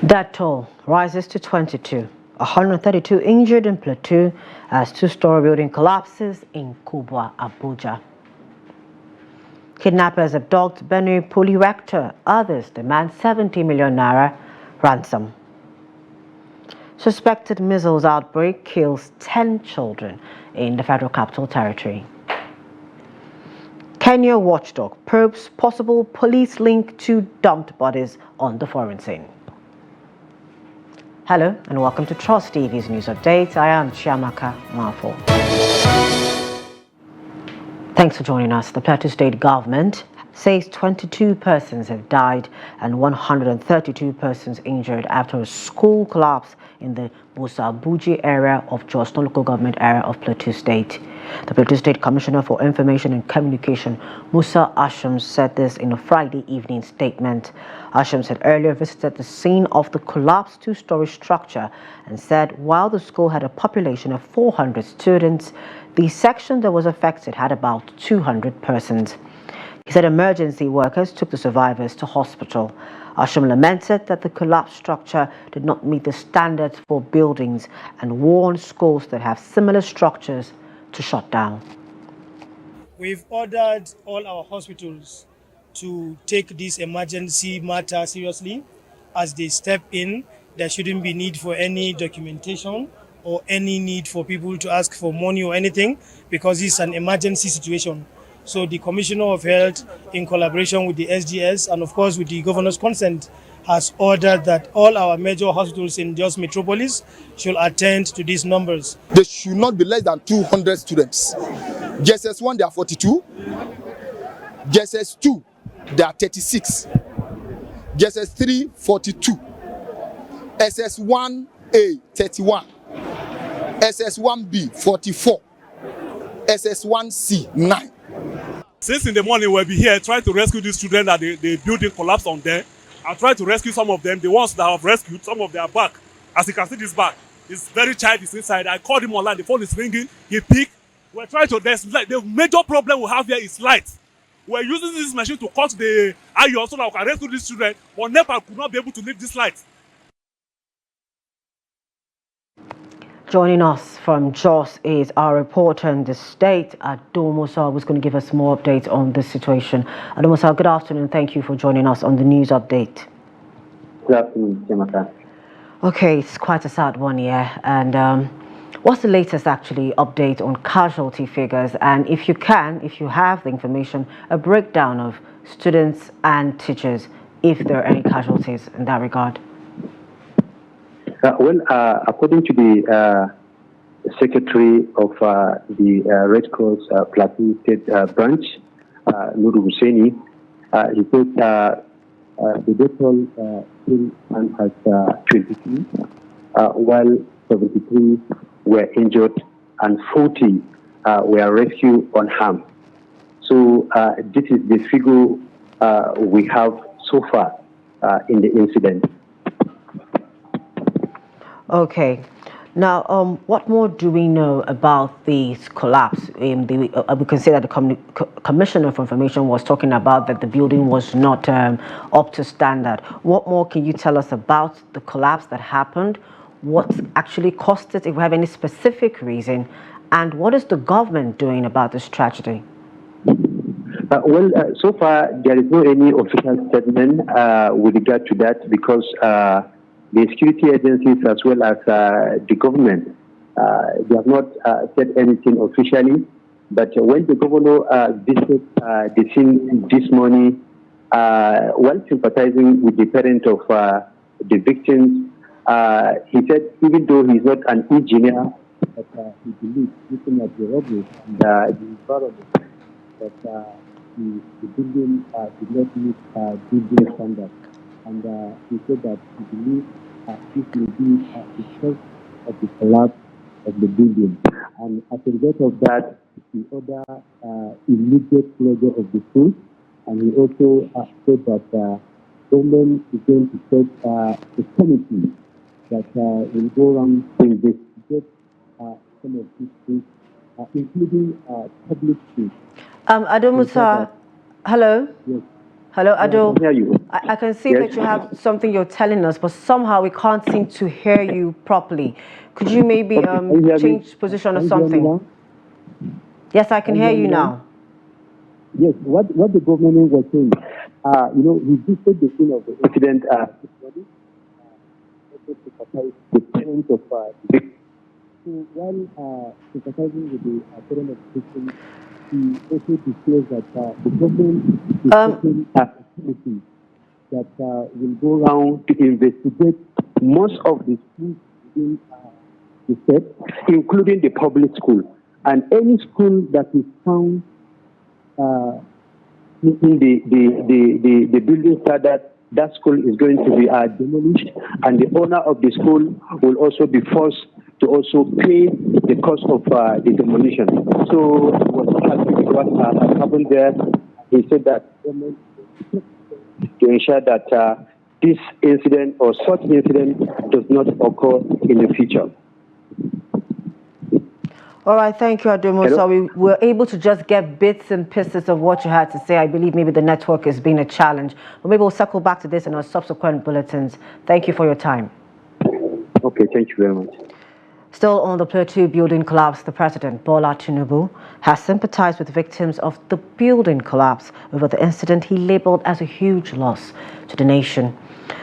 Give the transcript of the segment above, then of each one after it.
That toll rises to 22. 132 injured in Plateau as two-story building collapses in Kubwa, Abuja. Kidnappers abduct Benue Police rector. Others demand 70 million naira ransom. Suspected missiles outbreak kills 10 children in the Federal Capital Territory. Kenya Watchdog probes possible police link to dumped bodies on the foreign scene. Hello and welcome to Trust TV's News Update. I am Chiamaka Mafo. Thanks for joining us. The Plateau State government says 22 persons have died and 132 persons injured after a school collapse in the Busa-Buji area of Jos local government area of Plateau State. The Plateau State Commissioner for Information and Communication, Musa Asham, said this in a Friday evening statement. Asham said earlier visited the scene of the collapsed two-story structure and said while the school had a population of 400 students, the section that was affected had about 200 persons. He said emergency workers took the survivors to hospital. Asham lamented that the collapsed structure did not meet the standards for buildings and warned schools that have similar structures to shut down. We've ordered all our hospitals to take this emergency matter seriously. As they step in, there shouldn't be need for any documentation or any need for people to ask for money or anything, because it's an emergency situation. So the Commissioner of Health, in collaboration with the SGS and of course with the Governor's consent, has ordered that all our major hospitals in Jos Metropolis should attend to these numbers. There should not be less than 200 students. JSS 1, there are 42. JSS 2, there are 36. JSS 3, 42. SS 1A, 31. SS 1B, 44. SS 1C, 9. Since in the morning we'll be here trying to rescue these children that the building collapsed on them. I tried to rescue some of them. The ones that have rescued, some of their back. As you can see, this back is very childish inside. I called him online. The phone is ringing. He picked. We're trying to. The major problem we have here is light. We're using this machine to cut the iron so that we can rescue these children. But NEPA could not be able to leave this light. Joining us from Jos is our reporter in the state, Adomosa, who's going to give us more updates on this situation. Adomosa, good afternoon. Thank you for joining us on the news update. Good afternoon, Jamaka. Okay, it's quite a sad one here. And what's the latest actually update on casualty figures? And if you have the information, a breakdown of students and teachers, if there are any casualties in that regard. According to the Secretary of the Red Cross Plateau State Branch, Nuru Husseini, he said the death toll still stands at 23, while 73 were injured and 40 were rescued unharmed. So this is the figure we have so far in the incident. Okay. Now, what more do we know about this collapse? We can say that the Commissioner for Information was talking about that the building was not up to standard. What more can you tell us about the collapse that happened? What actually caused it, if we have any specific reason? And what is the government doing about this tragedy? So far, there is no any official statement with regard to that, because the security agencies as well as the government, they have not said anything officially. But when the governor visited the scene this morning, while sympathizing with the parent of the victims, he said even though he's not an engineer, but he believes, looking at the robbery and the environment, that the building did not meet building standards. And he said that he believes this will be the cause of the collapse of the building. And as a result of that, he ordered immediate closure of the school. And he also said that government is going to set a committee that will go around to investigate some of these things, including public schools. Adomusa, hello? Yes. Hello, Ado. I can hear you. I can see Yes. that you have something you're telling us, but somehow we can't seem to hear you properly. Could you maybe Can you hear me? change position or Can you hear me something? now? Yes, I can hear you now. Yes, what the government was saying, we visited the scene of the incident this morning, also sympathize with the parents of the victim. So while sympathizing with the parents of the victim, he also disclosed that the government is taking activities that will go around to investigate most of the schools within the state, including the public school. And any school that is found in the building that school is going to be demolished, and the owner of the school will also be forced to also pay the cost of the demolition. So what has happened there, he said that to ensure that this incident or such incident does not occur in the future. All right, thank you, Adomo. So we were able to just get bits and pieces of what you had to say. I believe maybe the network has been a challenge, but maybe we'll circle back to this in our subsequent bulletins. Thank you for your time. Okay, thank you very much. Still on the Plateau building collapse, the President, Bola Tinubu, has sympathized with victims of the building collapse over the incident he labeled as a huge loss to the nation.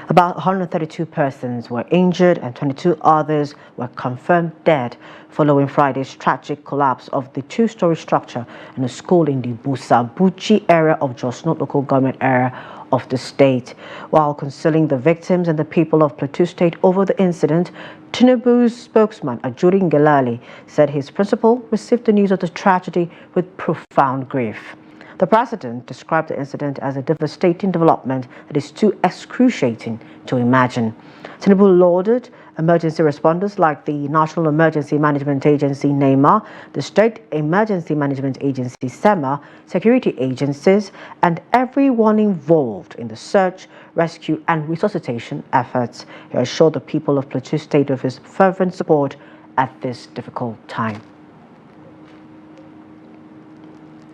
About 132 persons were injured and 22 others were confirmed dead following Friday's tragic collapse of the two-story structure in a school in the Busabuchi area of Jos North local government area of the state. While consoling the victims and the people of Plateau State over the incident, Tinubu's spokesman, Ajuri Ngelale, said his principal received the news of the tragedy with profound grief. The president described the incident as a devastating development that is too excruciating to imagine. Tinubu lauded emergency responders like the National Emergency Management Agency, NEMA, the State Emergency Management Agency, SEMA, security agencies, and everyone involved in the search, rescue, and resuscitation efforts. He assured the people of Plateau State of his fervent support at this difficult time.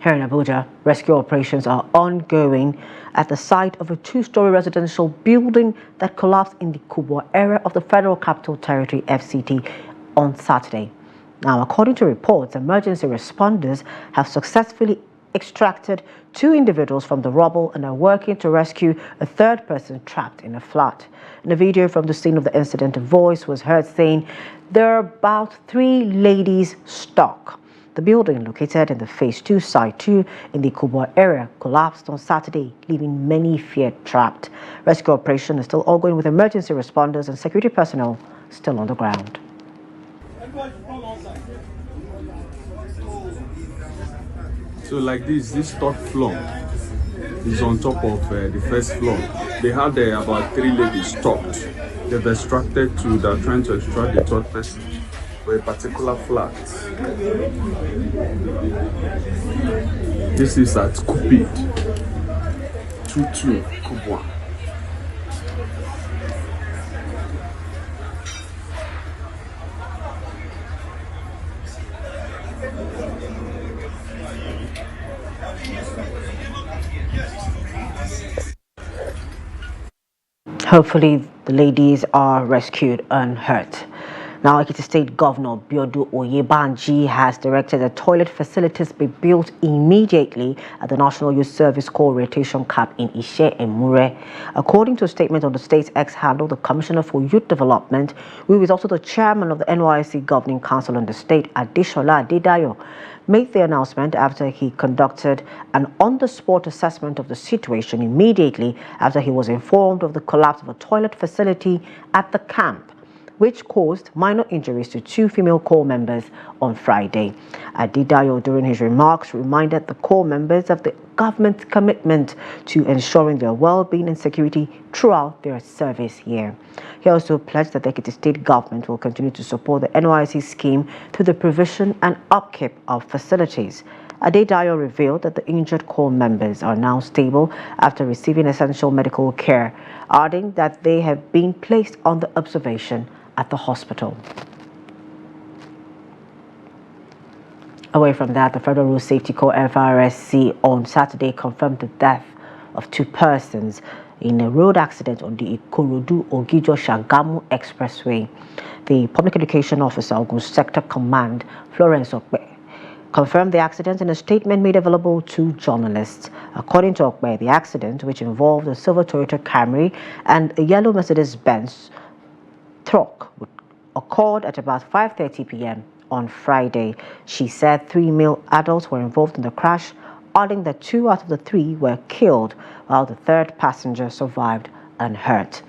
Here in Abuja, rescue operations are ongoing at the site of a two-story residential building that collapsed in the Kubwa area of the Federal Capital Territory, FCT, on Saturday. Now, according to reports, emergency responders have successfully extracted 2 individuals from the rubble and are working to rescue a third person trapped in a flat. In a video from the scene of the incident, a voice was heard saying there are about 3 ladies stuck. The building, located in the Phase 2 Site 2 in the Kubwa area, collapsed on Saturday, leaving many feared trapped. Rescue operation is still ongoing with emergency responders and security personnel still on the ground. So like this third floor is on top of the first floor. They had about 3 ladies stopped. They've extracted 2. They're trying to extract the third person for a particular flat. This is at Kupid 22 Kubwa. Hopefully, the ladies are rescued unhurt. Now, Ekiti State Governor Biodu Oyebanji has directed that toilet facilities be built immediately at the National Youth Service Corps rotation camp in Ishe and Mure. According to a statement on the state's X-handle, the Commissioner for Youth Development, who is also the chairman of the NYSC Governing Council in the state, Adeshola Adedayo, made the announcement after he conducted an on-the-spot assessment of the situation immediately after he was informed of the collapse of a toilet facility at the camp, which caused minor injuries to 2 female corps members on Friday. Adedayo, during his remarks, reminded the corps members of the government's commitment to ensuring their well-being and security throughout their service year. He also pledged that the Ekiti State government will continue to support the NYSC scheme through the provision and upkeep of facilities. Adedayo revealed that the injured corps members are now stable after receiving essential medical care, adding that they have been placed under observation at the hospital. Away from that, the Federal Road Safety Corps FRSC on Saturday confirmed the death of 2 persons in a road accident on the Ikorodu-Ogijo-Shagamu Expressway. The Public Education Officer, Ogun Sector Command, Florence Okpe, confirmed the accident in a statement made available to journalists. According to Okpe, the accident, which involved a silver Toyota Camry and a yellow Mercedes-Benz truck, occurred at about 5:30 p.m. on Friday. She said 3 male adults were involved in the crash, adding that 2 out of the 3 were killed, while the 3rd passenger survived unhurt.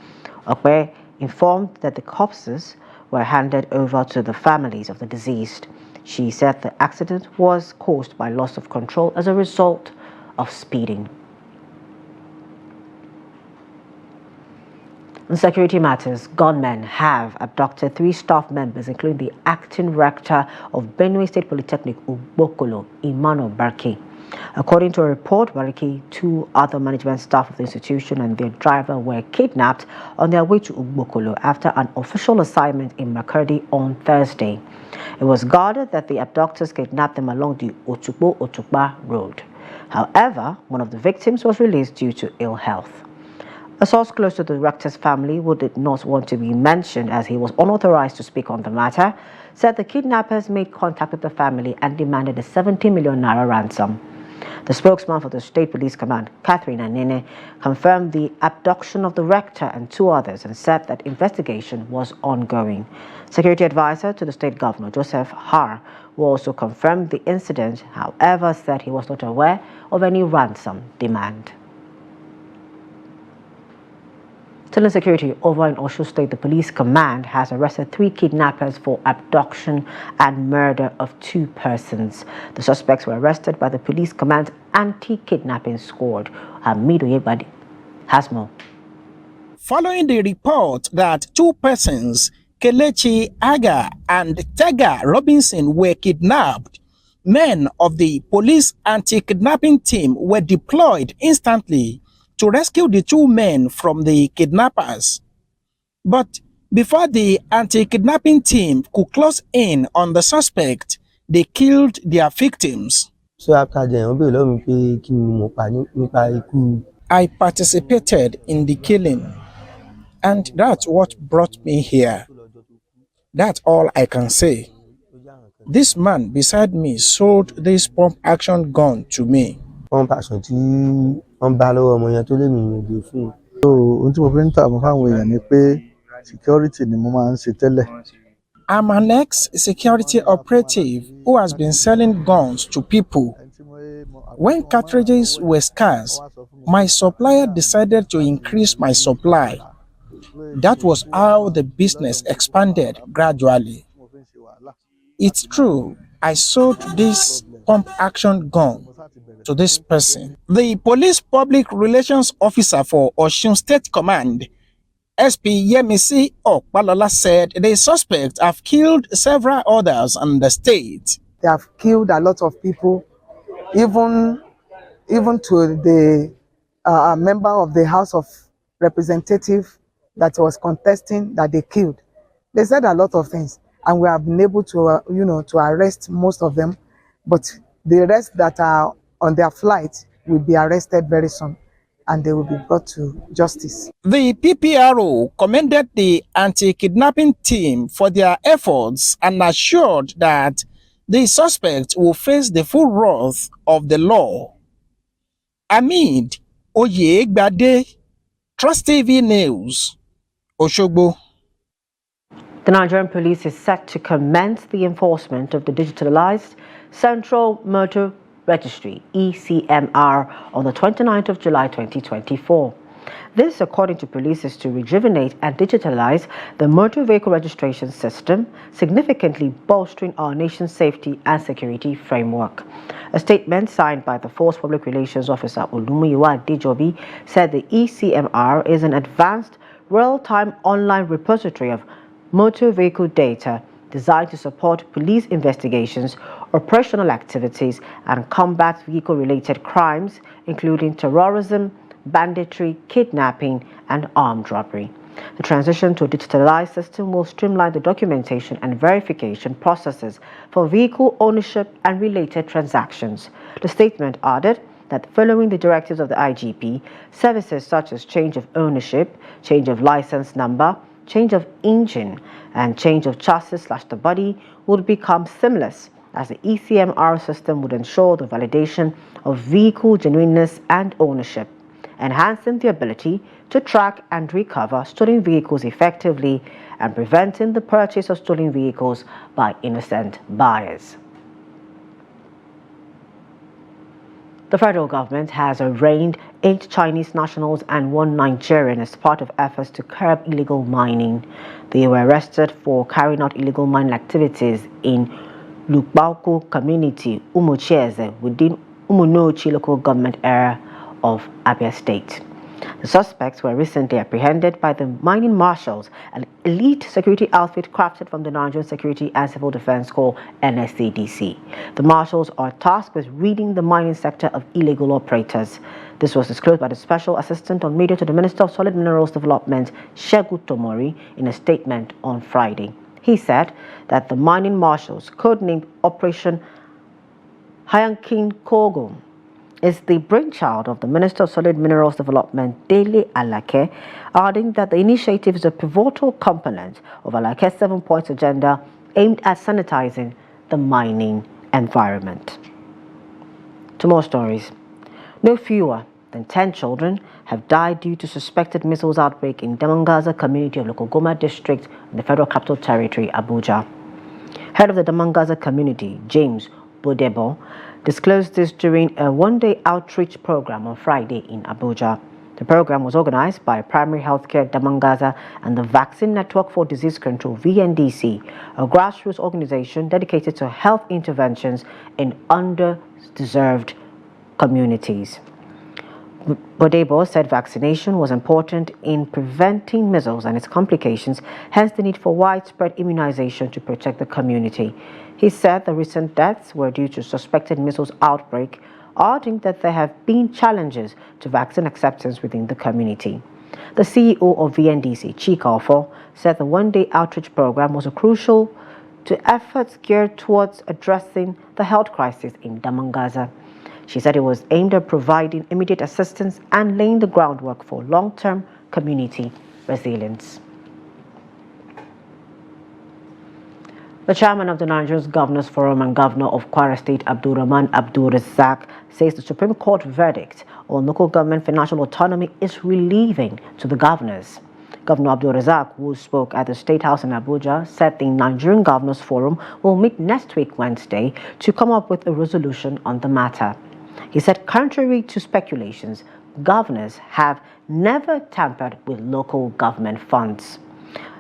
Okpe informed that the corpses were handed over to the families of the deceased. She said the accident was caused by loss of control as a result of speeding. In security matters, gunmen have abducted 3 staff members, including the acting rector of Benue State Polytechnic, Ugbokolo, Emmanuel Barke. According to a report, Barke, 2 other management staff of the institution and their driver were kidnapped on their way to Ugbokolo after an official assignment in Makurdi on Thursday. It was guarded that the abductors kidnapped them along the Otukbo-Otukba road. However, one of the victims was released due to ill health. A source close to the rector's family, who did not want to be mentioned as he was unauthorized to speak on the matter, said the kidnappers made contact with the family and demanded a 70 million naira ransom. The spokesman for the State Police Command, Catherine Anene, confirmed the abduction of the rector and 2 others and said that investigation was ongoing. Security advisor to the state governor, Joseph Har, who also confirmed the incident, however, said he was not aware of any ransom demand. Still in security, over in Osho State, the police command has arrested 3 kidnappers for abduction and murder of 2 persons. The suspects were arrested by the police command's anti-kidnapping squad. Hamidu Yebadi has more. Following the report that 2 persons, Kelechi Aga and Tega Robinson, were kidnapped, men of the police anti-kidnapping team were deployed instantly to rescue the 2 men from the kidnappers. But before the anti-kidnapping team could close in on the suspect, they killed their victims. I participated in the killing, and that's what brought me here. That's all I can say. This man beside me sold this pump action gun to me. I'm an ex-security operative who has been selling guns to people. When cartridges were scarce, my supplier decided to increase my supply. That was how the business expanded gradually. It's true, I sold this pump action gun to this person. The police public relations officer for Osun State Command, SP Yemisi Okpalola, said the suspects have killed several others in the state. They have killed a lot of people, even to the member of the House of Representatives that was contesting that they killed. They said a lot of things, and we have been able to, to arrest most of them. But the rest that are on their flight will be arrested very soon, and they will be brought to justice. The PPRO commended the anti-kidnapping team for their efforts and assured that the suspects will face the full wrath of the law. Amid Oyegbade, Trust TV News, Oshogbo. The Nigerian Police is set to commence the enforcement of the Digitalized Central Murder Registry, ECMR, on the 29th of July 2024. This, according to police, is to rejuvenate and digitalize the motor vehicle registration system, significantly bolstering our nation's safety and security framework. A statement signed by the Force Public Relations Officer Olumuyiwa Dijobi said the ECMR is an advanced real-time online repository of motor vehicle data designed to support police investigations, operational activities, and combat vehicle-related crimes, including terrorism, banditry, kidnapping, and armed robbery. The transition to a digitalized system will streamline the documentation and verification processes for vehicle ownership and related transactions. The statement added, that following the directives of the IGP, services such as change of ownership, change of license number, change of engine, and change of chassis/the body would become seamless, as the ECMR system would ensure the validation of vehicle genuineness and ownership, enhancing the ability to track and recover stolen vehicles effectively and preventing the purchase of stolen vehicles by innocent buyers. The federal government has arraigned 8 Chinese nationals and 1 Nigerian as part of efforts to curb illegal mining. They were arrested for carrying out illegal mining activities in Lukbauko community, Umuchieze, within Umunochi local government area of Abia State. The suspects were recently apprehended by the mining marshals, an elite security outfit crafted from the Nigerian Security and Civil Defense Corps (NSCDC). The marshals are tasked with ridding the mining sector of illegal operators. This was disclosed by the Special Assistant on Media to the Minister of Solid Minerals Development, Shegu Tomori, in a statement on Friday. He said that the mining marshals, codenamed Operation Hayankin Kogo, is the brainchild of the Minister of Solid Minerals Development, Dele Alake, adding that the initiative is a pivotal component of Alake's 7-point agenda aimed at sanitizing the mining environment. To more stories. No fewer than 10 children have died due to suspected measles outbreak in Damangaza community of Lokogoma district in the Federal Capital Territory, Abuja. Head of the Damangaza community, James Bodebo, disclosed this during a one-day outreach program on Friday in Abuja. The program was organized by Primary Healthcare Damangaza and the Vaccine Network for Disease Control, VNDC, a grassroots organization dedicated to health interventions in underserved communities. Bodebo said vaccination was important in preventing measles and its complications, hence the need for widespread immunization to protect the community. He said the recent deaths were due to suspected measles outbreak, adding that there have been challenges to vaccine acceptance within the community. The CEO of VNDC, Chika Ofo, said the one-day outreach program was crucial to efforts geared towards addressing the health crisis in Damangaza. She said it was aimed at providing immediate assistance and laying the groundwork for long-term community resilience. The chairman of the Nigerian Governors Forum and governor of Kwara State, Abdulrahman Abdulrazak, says the Supreme Court verdict on local government financial autonomy is relieving to the governors. Governor Abdulrazak, who spoke at the State House in Abuja, said the Nigerian Governors Forum will meet next week, Wednesday, to come up with a resolution on the matter. He said, contrary to speculations, governors have never tampered with local government funds.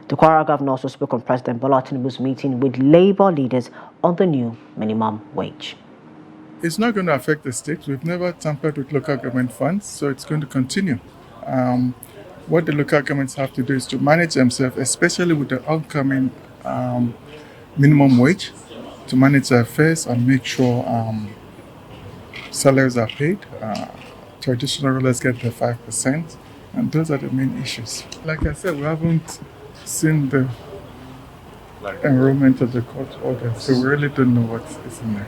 The Kwara governor also spoke on President Bola Tinubu's meeting with labor leaders on the new minimum wage. It's not going to affect the state. We've never tampered with local government funds, so it's going to continue. What the local governments have to do is to manage themselves, especially with the upcoming minimum wage, to manage their affairs and make sure salaries are paid. Traditional rulers get the 5%, and those are the main issues. Like I said, we haven't seen the enrollment of the court order, so we really don't know what is in there.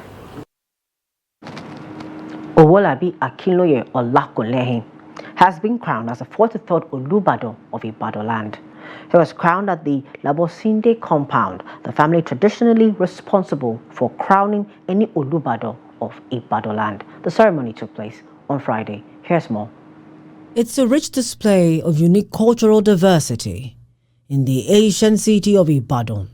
Owolabi Akinloye Olakolehin has been crowned as the 43rd Olubado of Ibadan land. He was crowned at the Labosinde compound, the family traditionally responsible for crowning any Olubado of Ibadan land. The ceremony took place on Friday. Here's more. It's a rich display of unique cultural diversity in the ancient city of Ibadan,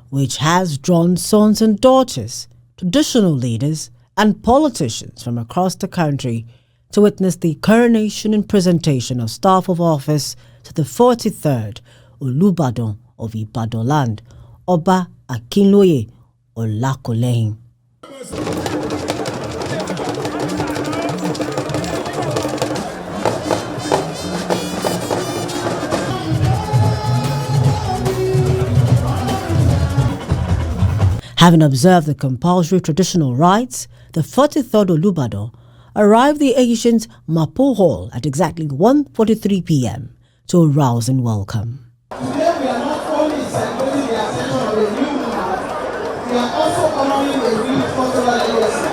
which has drawn sons and daughters, traditional leaders, and politicians from across the country to witness the coronation and presentation of staff of office to the 43rd Olubado of Ibadan land, Oba Akinloye Olakolehin. Having observed the compulsory traditional rites, the 43rd Olubado arrived the ancient Mapo Hall at exactly 1:43 p.m. to a rousing welcome. Today we are not only celebrating the ascension of a new monarch, we are also honoring a new cultural legacy.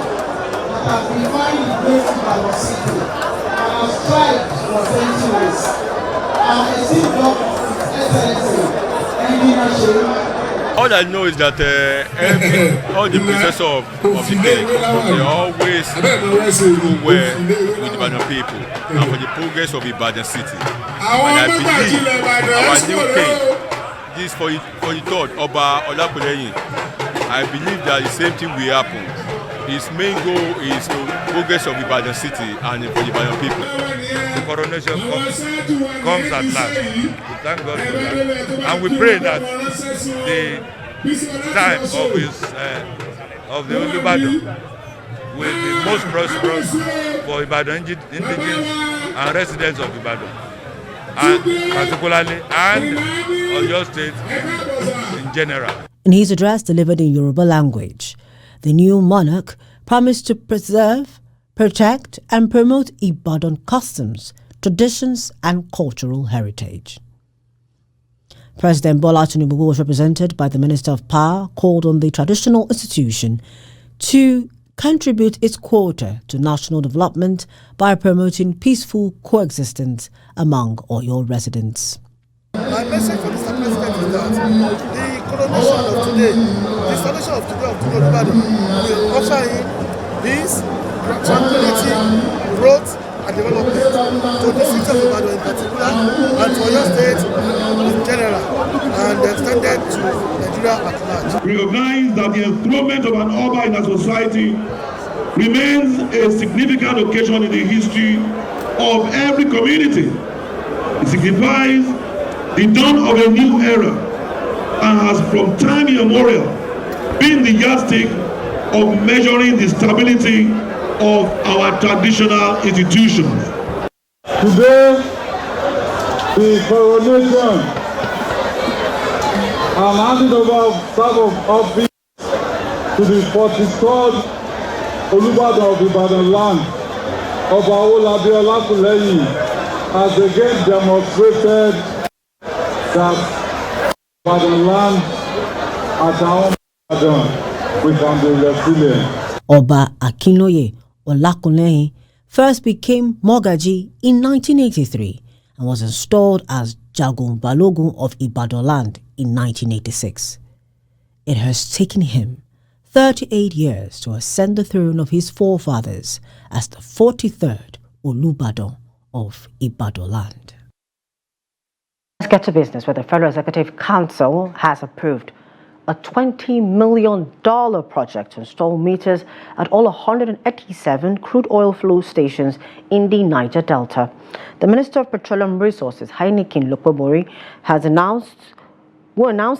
has defined the great Ibadan city and has tried for centuries. And I still got excellency and leadership. All I know is that all the predecessors of the day, they always do well with Ibadan people and for the progress of Ibadan city. And I believe our new king, this for the third, Oba Olakuleyin, I believe that the same thing will happen. His main goal is the progress of Ibadan city and for the Ibadan people. The coronation comes at last. We thank God for that. And we pray that the time of the Olubadan will be most prosperous for Ibadan indigenous and residents of Ibadan, and particularly and Oyo State in general. In his address delivered in Yoruba language, the new monarch promised to preserve, protect and promote Ibadan customs, traditions and cultural heritage. President Bola Tinubu was represented by the Minister of Power, called on the traditional institution to contribute its quota to national development by promoting peaceful coexistence among Oyo residents. My message for Mr. President is that the coronation of today, the installation of today of Ibadan will usher in peace, tranquility, growth and development to the city of Ibadan in particular and to Oyo State in general and extended to Nigeria at large. We recognize that the enthronement of an Oba in our society remains a significant occasion in the history of every community. It signifies the dawn of a new era and has from time immemorial been the yardstick of measuring the stability of our traditional institutions. Today, the coronation, I'm handing over staff of office to the 43rd Olubadan of Ibadan land, Oba Olakuleyin, has again demonstrated that Ibadan land at our own we can be resilient. Oba Akinloye Olakuleyin first became Mogaji in 1983 and was installed as Jagun Balogun of Ibadan land in 1986. It has taken him 38 years to ascend the throne of his forefathers as the 43rd Olubadan of Ibadan land. Let's get to business, where the Federal Executive Council has approved a $20 million project to install meters at all 187 crude oil flow stations in the Niger Delta. The Minister of Petroleum Resources, Heineken Lokpobori, announced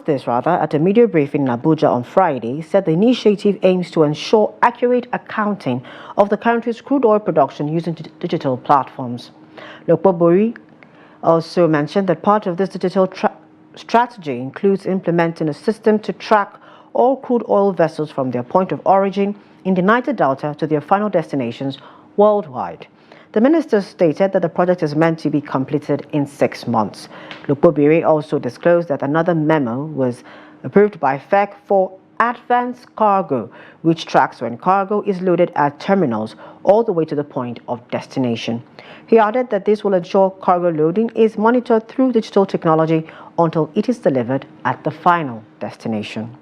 this at a media briefing in Abuja on Friday, said the initiative aims to ensure accurate accounting of the country's crude oil production using digital platforms. Lokpobori also mentioned that part of this digital strategy includes implementing a system to track all crude oil vessels from their point of origin in the Niger Delta to their final destinations worldwide. The minister stated that the project is meant to be completed in 6 months. Lokpobiri also disclosed that another memo was approved by FEC for advanced cargo, which tracks when cargo is loaded at terminals all the way to the point of destination. He added that this will ensure cargo loading is monitored through digital technology until it is delivered at the final destination.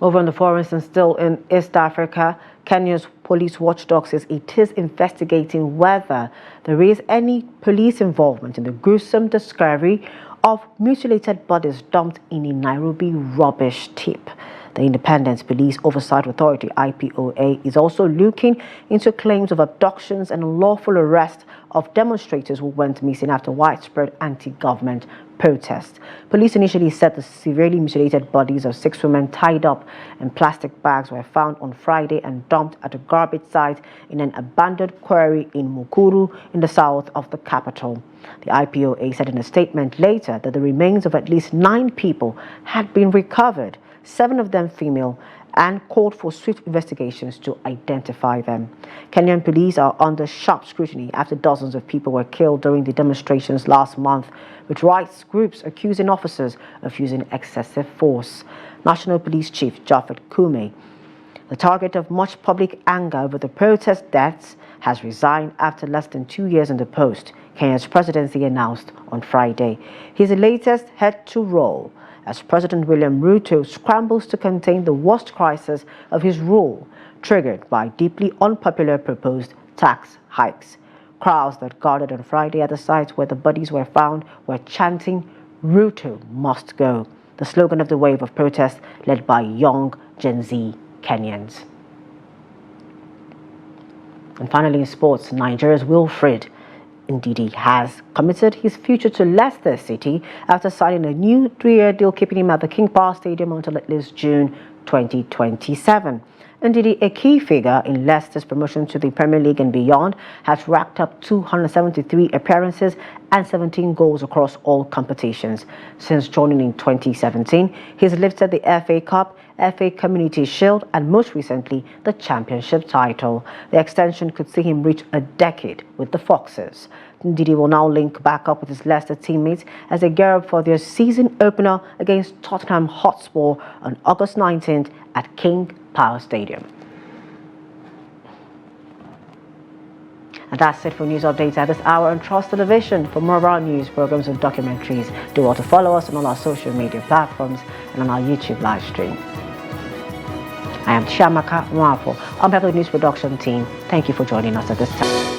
Over on the forest and still in East Africa, Kenya's police watchdog says it is investigating whether there is any police involvement in the gruesome discovery of mutilated bodies dumped in a Nairobi rubbish tip. The Independent Police Oversight Authority, IPOA, is also looking into claims of abductions and unlawful arrest of demonstrators who went missing after widespread anti-government protests. Police initially said the severely mutilated bodies of 6 women tied up in plastic bags were found on Friday and dumped at a garbage site in an abandoned quarry in Mukuru in the south of the capital. The IPOA said in a statement later that the remains of at least 9 people had been recovered, 7 of them female, and called for swift investigations to identify them. Kenyan police are under sharp scrutiny after dozens of people were killed during the demonstrations last month, with rights groups accusing officers of using excessive force. National Police Chief Japhet Kume The target of much public anger over the protest deaths has resigned after less than 2 years in the post, Kenya's presidency announced on Friday. He's the latest head to roll as President William Ruto scrambles to contain the worst crisis of his rule, triggered by deeply unpopular proposed tax hikes. Crowds that gathered on Friday at the site where the bodies were found were chanting, "Ruto must go," the slogan of the wave of protest led by young Gen Z Kenyans. And finally in sports, Nigeria's Wilfred Ndidi has committed his future to Leicester City after signing a new 3-year deal keeping him at the King Power Stadium until at least June 2027. Ndidi, a key figure in Leicester's promotion to the Premier League and beyond, has racked up 273 appearances and 17 goals across all competitions. Since joining in 2017, he's lifted the FA Cup, FA Community Shield, and most recently, the Championship title. The extension could see him reach a decade with the Foxes. Ndidi will now link back up with his Leicester teammates as they gear up for their season opener against Tottenham Hotspur on August 19th at King Power Stadium. And that's it for news updates at this hour on Trust Television. For more of our news, programs and documentaries, do want to follow us on all our social media platforms and on our YouTube live stream. I am Chiamaka Mwafo. On behalf of the news production team, thank you for joining us at this time.